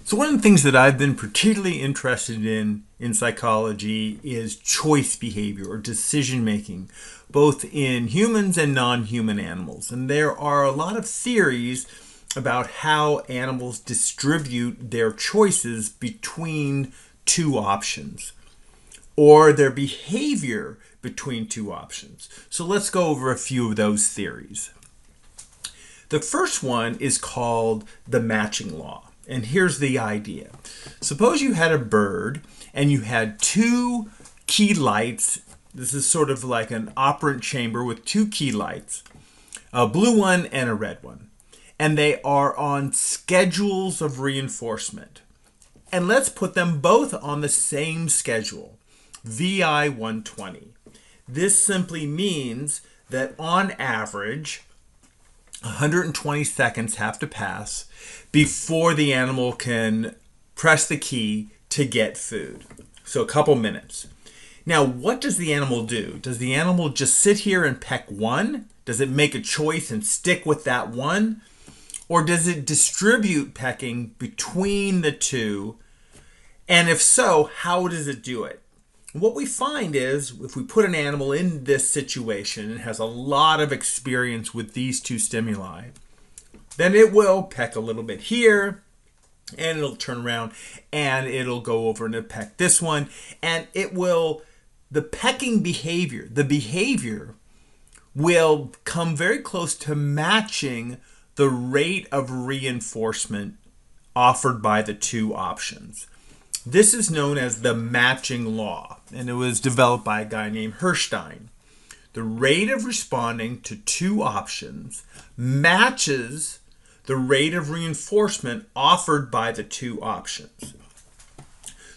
So one of the things that I've been particularly interested in psychology is choice behavior or decision making, both in humans and non-human animals. And there are a lot of theories about how animals distribute their choices between two options or their behavior between two options. So let's go over a few of those theories. The first one is called the matching law. And here's the idea. Suppose you had a bird and you had two key lights. This is sort of like an operant chamber with two key lights, a blue one and a red one. And they are on schedules of reinforcement. And let's put them both on the same schedule, VI 120. This simply means that on average, 120 seconds have to pass before the animal can press the key to get food. So a couple minutes. Now, what does the animal do? Does the animal just sit here and peck one? Does it make a choice and stick with that one? Or does it distribute pecking between the two? And if so, how does it do it? What we find is if we put an animal in this situation and has a lot of experience with these two stimuli, then it will peck a little bit here and it'll turn around and it'll go over and peck this one, and it will, the pecking behavior, the behavior will come very close to matching the rate of reinforcement offered by the two options. This is known as the matching law, and it was developed by a guy named Herrnstein. The rate of responding to two options matches the rate of reinforcement offered by the two options.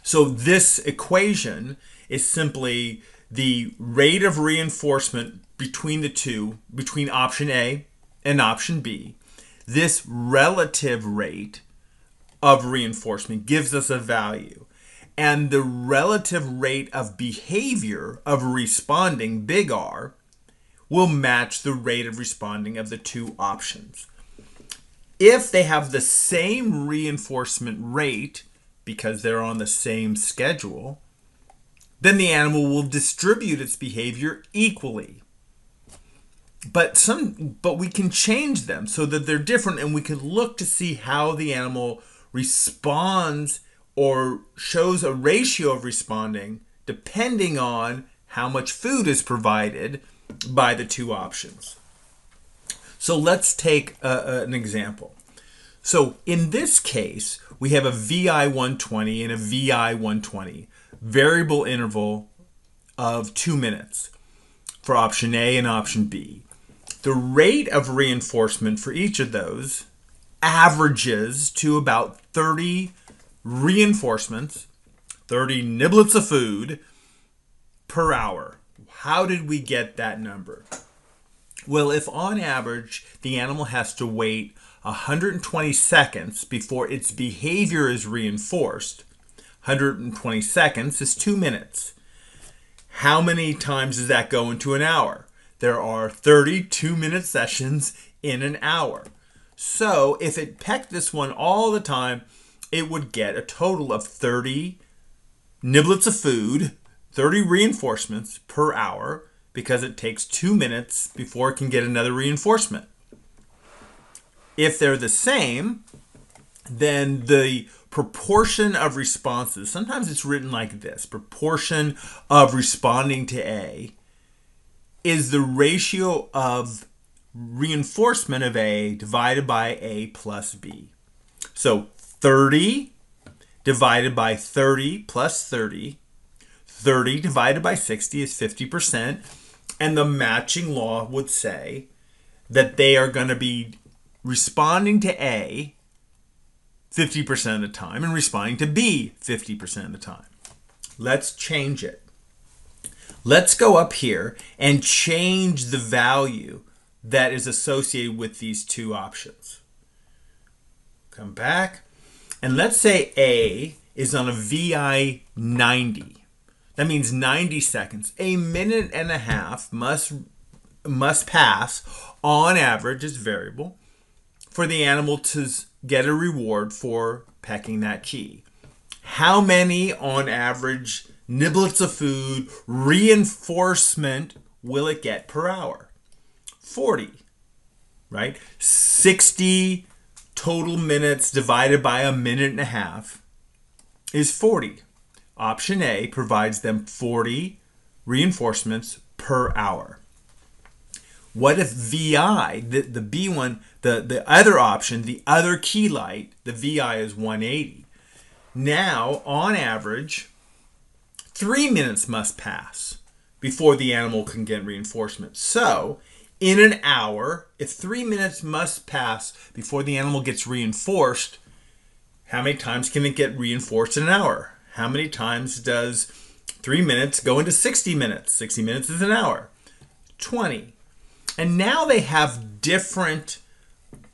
So this equation is simply the rate of reinforcement between the two, between option A and option B. This relative rate of reinforcement gives us a value, and the relative rate of behavior of responding, big R, will match the rate of responding of the two options. If they have the same reinforcement rate, because they're on the same schedule, then the animal will distribute its behavior equally. But we can change them so that they're different, and we can look to see how the animal responds or shows a ratio of responding depending on how much food is provided by the two options. So let's take an example. So in this case, we have a VI 120 and a VI 120, variable interval of 2 minutes for option A and option B. The rate of reinforcement for each of those averages to about 30 reinforcements, 30 niblets of food per hour. How did we get that number? Well, if on average the animal has to wait 120 seconds before its behavior is reinforced, 120 seconds is 2 minutes. How many times does that go into an hour? There are 30 2-minute sessions in an hour. So if it pecked this one all the time, it would get a total of 30 niblets of food, 30 reinforcements per hour, because it takes 2 minutes before it can get another reinforcement. If they're the same, then the proportion of responses, sometimes it's written like this, proportion of responding to A is the ratio of reinforcement of A divided by A plus B. So 30 divided by 30 plus 30, 30 divided by 60 is 50%, and the matching law would say that they are going to be responding to A 50% of the time and responding to B 50% of the time. Let's change it. Let's go up here and change the value that is associated with these two options. Come back, and let's say A is on a VI 90. That means 90 seconds. A minute and a half must pass, on average, it's variable, for the animal to get a reward for pecking that key. How many, on average, niblets of food, reinforcement, will it get per hour? 40, right? 60 total minutes divided by a minute and a half is 40. Option A provides them 40 reinforcements per hour. What if VI, the B one, the other option, the other key light, the VI is 180. Now, on average, 3 minutes must pass before the animal can get reinforcement. So, in an hour, if 3 minutes must pass before the animal gets reinforced, how many times can it get reinforced in an hour? How many times does 3 minutes go into 60 minutes? 60 minutes is an hour. 20. And now they have different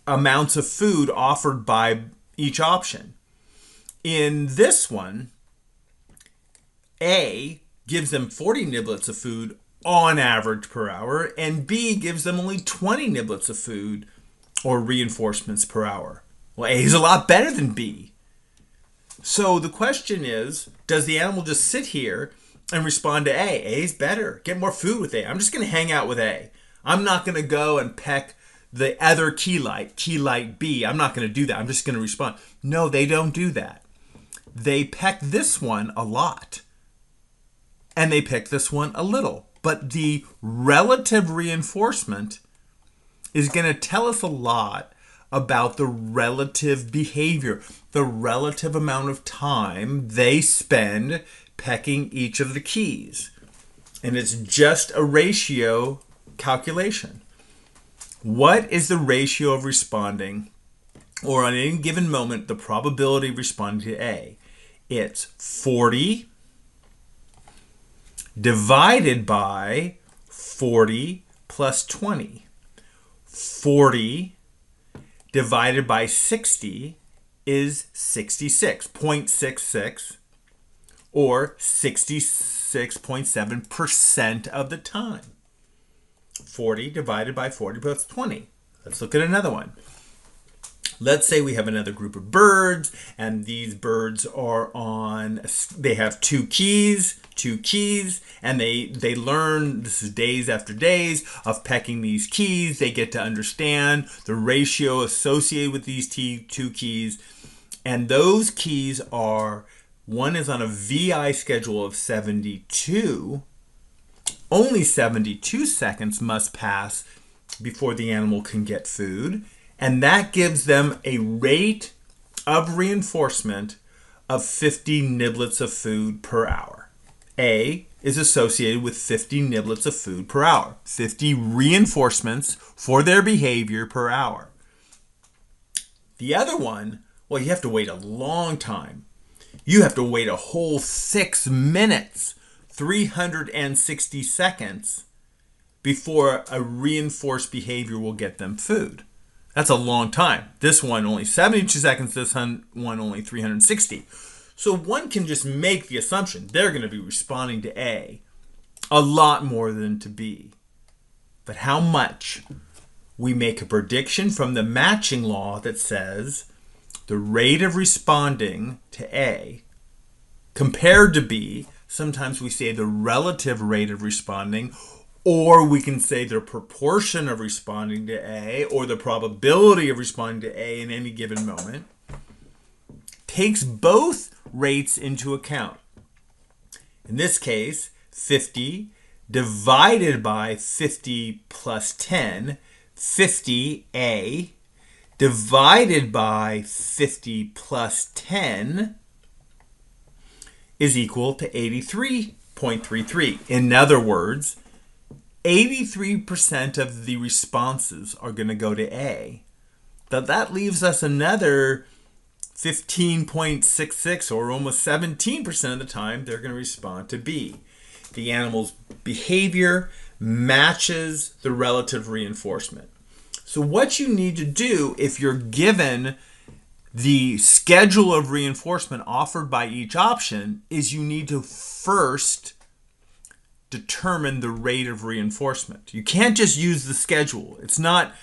amounts of food offered by each option. In this one, A gives them 40 niblets of food on average per hour, and B gives them only 20 niblets of food or reinforcements per hour. Well, A is a lot better than B. So the question is, does the animal just sit here and respond to A? A is better. Get more food with A. I'm just going to hang out with A. I'm not going to go and peck the other key light B. I'm not going to do that. I'm just going to respond. No, they don't do that. They peck this one a lot, and they peck this one a little. But the relative reinforcement is going to tell us a lot about the relative behavior, the relative amount of time they spend pecking each of the keys. And it's just a ratio calculation. What is the ratio of responding, or on any given moment, the probability of responding to A? It's 40 divided by 40 plus 20. 40 divided by 60 is 66.66, or 66.7% of the time. 40 divided by 40 plus 20. Let's look at another one. Let's say we have another group of birds, and these birds are they have two keys, and they learn, this is days after days of pecking these keys. They get to understand the ratio associated with these two keys, and those keys are, one is on a VI schedule of 72. Only 72 seconds must pass before the animal can get food. And that gives them a rate of reinforcement of 50 niblets of food per hour. A is associated with 50 niblets of food per hour. 50 reinforcements for their behavior per hour. The other one, well, you have to wait a long time. You have to wait a whole 6 minutes, 360 seconds, before a reinforced behavior will get them food. That's a long time. This one only 72 seconds, this one only 360. So one can just make the assumption they're going to be responding to A a lot more than to B. But how much? We make a prediction from the matching law that says the rate of responding to A compared to B, sometimes we say the relative rate of responding, or we can say the proportion of responding to A, or the probability of responding to A in any given moment, takes both rates into account. In this case, 50 divided by 50 plus 10, 50A divided by 50 plus 10 is equal to 83.33. In other words, 83% of the responses are going to go to A. But that leaves us another 15.66, or almost 17% of the time they're going to respond to B. The animal's behavior matches the relative reinforcement. So what you need to do if you're given the schedule of reinforcement offered by each option is you need to first determine the rate of reinforcement. You can't just use the schedule. It's not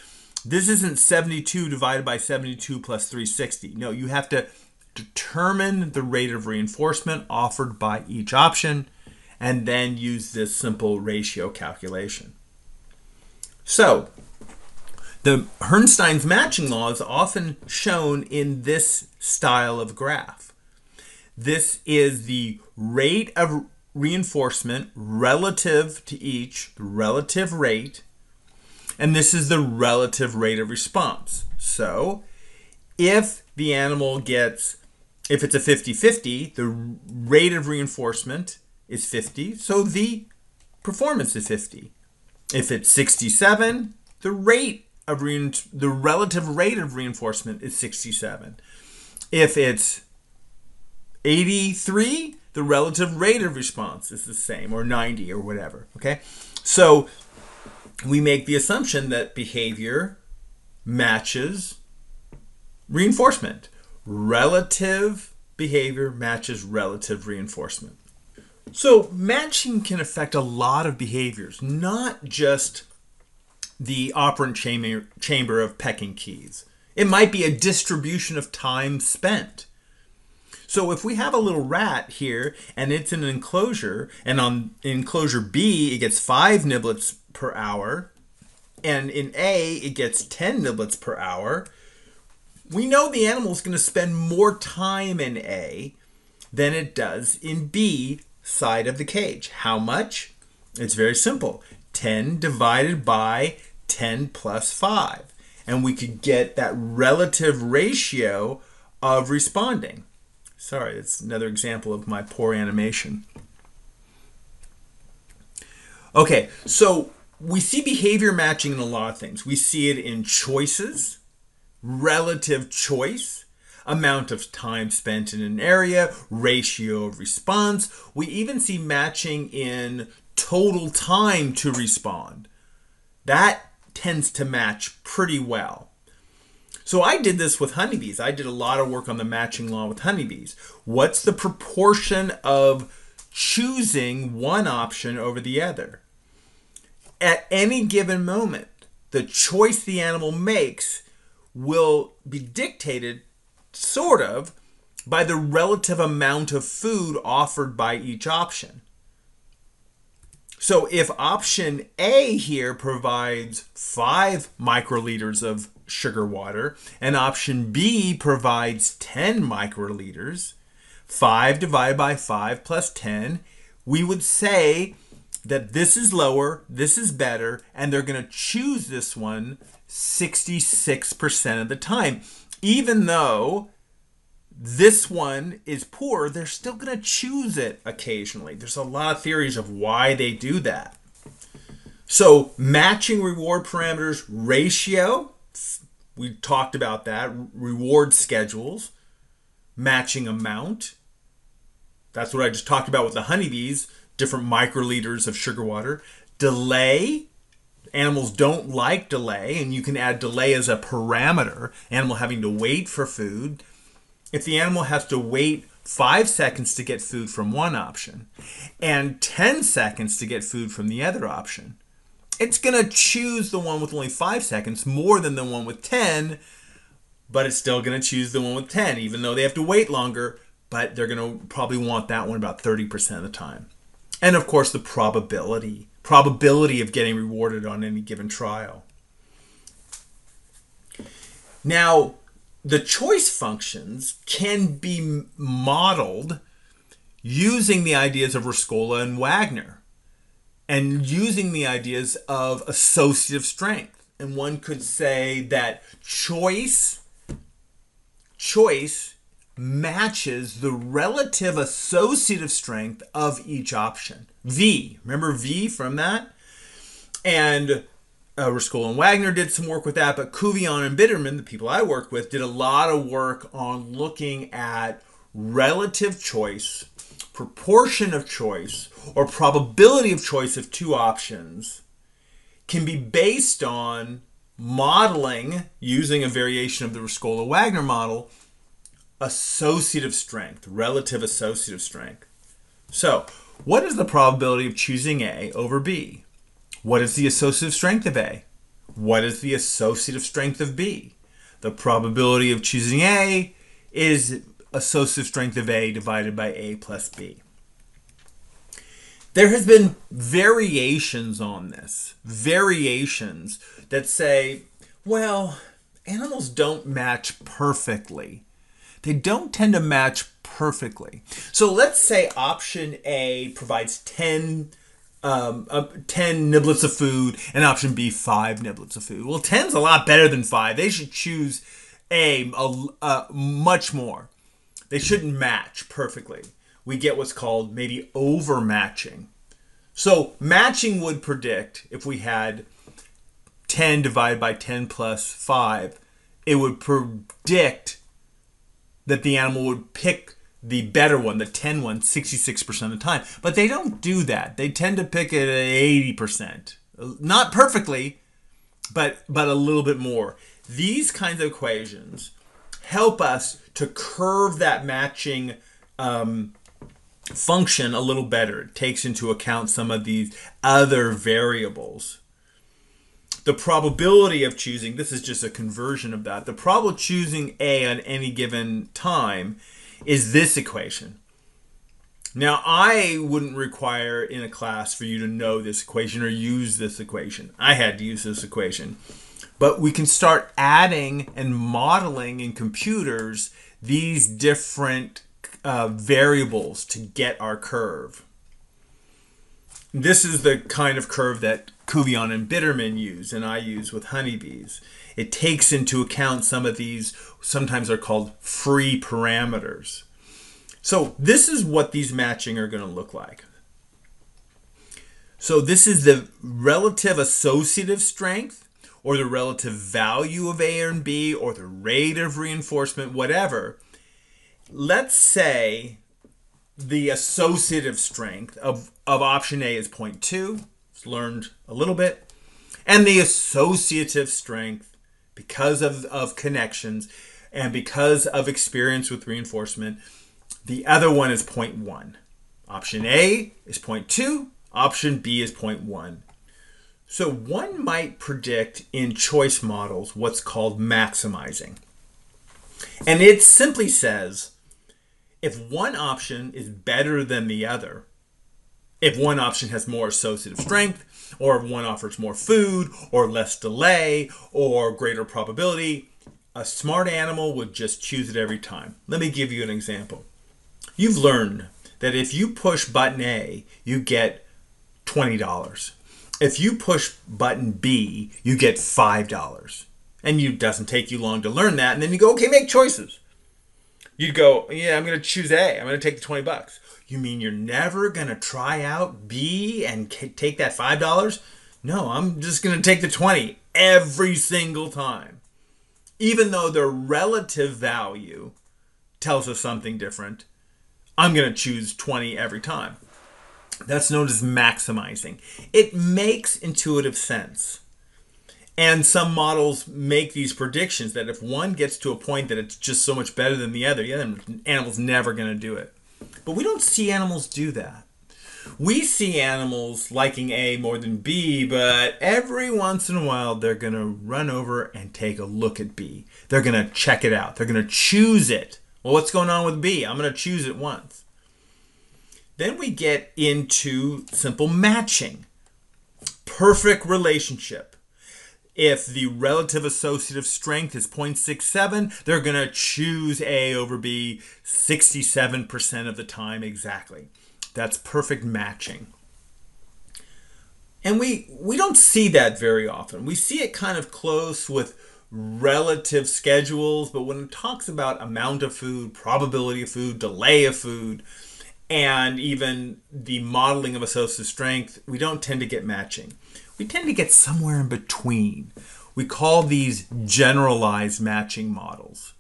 This isn't 72 divided by 72 plus 360. No, you have to determine the rate of reinforcement offered by each option and then use this simple ratio calculation. So, the Herrnstein's matching law is often shown in this style of graph. This is the rate of reinforcement relative to each, the relative rate, and this is the relative rate of response. So, if the animal gets, if it's a 50-50, the rate of reinforcement is 50, so the performance is 50. If it's 67, the relative rate of reinforcement is 67. If it's 83, the relative rate of response is the same, or 90 or whatever, okay? So we make the assumption that behavior matches reinforcement. Relative behavior matches relative reinforcement. So matching can affect a lot of behaviors, not just the operant chamber of pecking keys. It might be a distribution of time spent. So if we have a little rat here and it's in an enclosure, and on enclosure B it gets 5 niblets per hour, and in A it gets 10 niblets per hour, we know the animal is going to spend more time in A than it does in B side of the cage. How much? It's very simple. 10 divided by 10 plus 5. And we could get that relative ratio of responding. Sorry, it's another example of my poor animation. Okay, so we see behavior matching in a lot of things. We see it in choices, relative choice, amount of time spent in an area, ratio of response. We even see matching in total time to respond. That tends to match pretty well. So I did this with honeybees. I did a lot of work on the matching law with honeybees. What's the proportion of choosing one option over the other? At any given moment, the choice the animal makes will be dictated, sort of, by the relative amount of food offered by each option. So if option A here provides 5 microliters of sugar water and option B provides 10 microliters, 5 divided by 5 plus 10, we would say that this is lower, this is better, and they're going to choose this one 66% of the time. Even though this one is poor, they're still going to choose it occasionally. There's a lot of theories of why they do that. So matching reward parameters, ratio, we talked about that. Reward schedules, matching amount. That's what I just talked about with the honeybees, different microliters of sugar water. Delay, animals don't like delay, and you can add delay as a parameter, animal having to wait for food. If the animal has to wait 5 seconds to get food from one option and 10 seconds to get food from the other option, it's going to choose the one with only 5 seconds more than the one with 10, but it's still going to choose the one with 10, even though they have to wait longer, but they're going to probably want that one about 30% of the time. And of course, the probability of getting rewarded on any given trial. Now, the choice functions can be modeled using the ideas of Roscola and Wagner and using the ideas of associative strength. And one could say that choice matches the relative associative strength of each option. V, remember V from that? And Roscola and Wagner did some work with that, but Cuvion and Bitterman, the people I worked with, did a lot of work on looking at relative choice, proportion of choice, or probability of choice of two options can be based on modeling, using a variation of the Roscola-Wagner model, associative strength, relative associative strength. So, what is the probability of choosing A over B? What is the associative strength of A? What is the associative strength of B? The probability of choosing A is associative strength of A divided by A plus B. There has been variations on this. Variations that say, well, animals don't match perfectly. They don't tend to match perfectly. So let's say option A provides 10 niblets of food and option B 5 niblets of food. Well, 10's a lot better than 5. They should choose A much more. They shouldn't match perfectly. We get what's called maybe overmatching. So matching would predict if we had 10 divided by 10 plus 5, it would predict that the animal would pick the better one, the 10 one, 66% of the time. But they don't do that. They tend to pick it at 80%. Not perfectly, but a little bit more. These kinds of equations help us to curve that matching function a little better. It takes into account some of these other variables. The probability of choosing, this is just a conversion of that. The probability of choosing A on any given time is this equation. Now, I wouldn't require in a class for you to know this equation or use this equation. I had to use this equation. But we can start adding and modeling in computers these different variables to get our curve. This is the kind of curve that Cuvion and Bitterman use and I use with honeybees. It takes into account some of these, sometimes are called free parameters. So this is what these matching are going to look like. So this is the relative associative strength or the relative value of A and B or the rate of reinforcement, whatever. Let's say the associative strength of option A is 0.2. It's learned a little bit. And the associative strength, because of connections and because of experience with reinforcement, the other one is 0.1. Option A is 0.2. Option B is 0.1. So one might predict in choice models what's called maximizing. And it simply says, if one option is better than the other, if one option has more associative strength, or if one offers more food, or less delay, or greater probability, a smart animal would just choose it every time. Let me give you an example. You've learned that if you push button A, you get $20. If you push button B, you get $5. And it doesn't take you long to learn that. And then you go, okay, make choices. You'd go, yeah, I'm going to choose A. I'm going to take the $20. You mean you're never going to try out B and take that $5? No, I'm just going to take the 20 every single time. Even though the relative value tells us something different, I'm going to choose 20 every time. That's known as maximizing. It makes intuitive sense. And some models make these predictions that if one gets to a point that it's just so much better than the other animal's never going to do it. But we don't see animals do that. We see animals liking A more than B, but every once in a while they're going to run over and take a look at B. They're going to check it out. They're going to choose it. Well, what's going on with B? I'm going to choose it once. Then we get into simple matching. Perfect relationship. If the relative associative strength is 0.67, they're going to choose A over B 67% of the time exactly. That's perfect matching. And we don't see that very often. We see it kind of close with relative schedules, but when it talks about amount of food, probability of food, delay of food, and even the modeling of associative strength, we don't tend to get matching. We tend to get somewhere in between. We call these generalized matching models.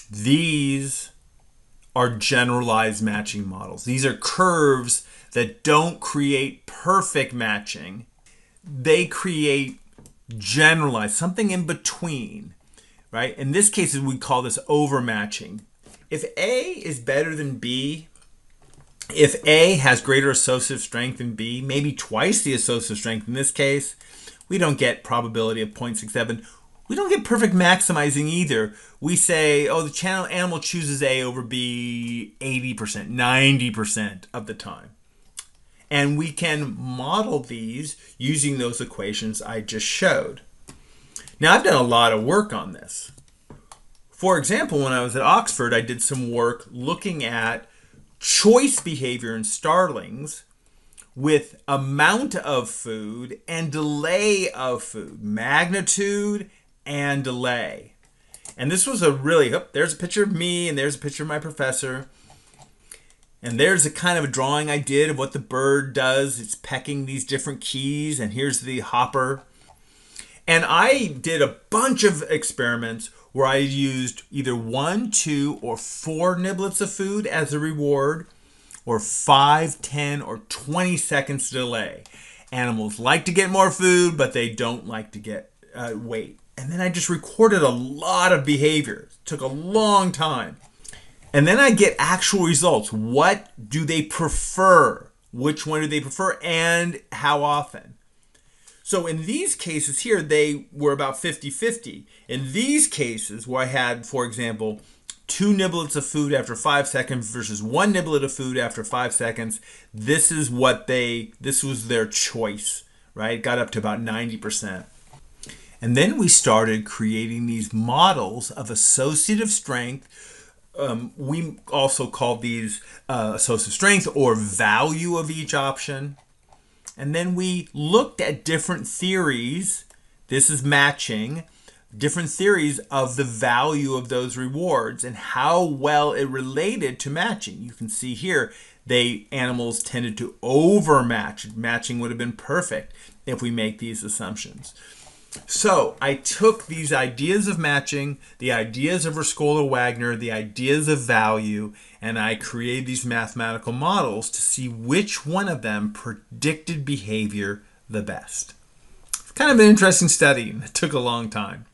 These are generalized matching models. These are curves that don't create perfect matching. They create generalized, something in between, right? In this case, we call this overmatching. If A is better than B, If A has greater associative strength than B, maybe twice the associative strength in this case, we don't get probability of 0.67. We don't get perfect maximizing either. We say, oh, the animal chooses A over B 80%, 90% of the time. And we can model these using those equations I just showed. Now, I've done a lot of work on this. For example, when I was at Oxford, I did some work looking at choice behavior in starlings with amount of food and delay of food, magnitude and delay. And this was a really, there's a picture of me and there's a picture of my professor. And there's a kind of a drawing I did of what the bird does. It's pecking these different keys, and here's the hopper. And I did a bunch of experiments where I used either 1, 2, or 4 niblets of food as a reward, or 5, 10, or 20 seconds delay. Animals like to get more food, but they don't like to get wait. And then I just recorded a lot of behavior. It took a long time. And then I get actual results. What do they prefer? Which one do they prefer, and how often? So in these cases here, they were about 50-50. In these cases where I had, for example, 2 niblets of food after 5 seconds versus 1 niblet of food after 5 seconds, this was their choice, right? It got up to about 90%. And then we started creating these models of associative strength. We also called these associative strength or value of each option. And then we looked at different theories. This is matching. Different theories of the value of those rewards and how well it related to matching. You can see here, animals tended to overmatch. Matching would have been perfect if we make these assumptions. So I took these ideas of matching, the ideas of Rescola-Wagner, the ideas of value, and I created these mathematical models to see which one of them predicted behavior the best. It's kind of an interesting study, and it took a long time.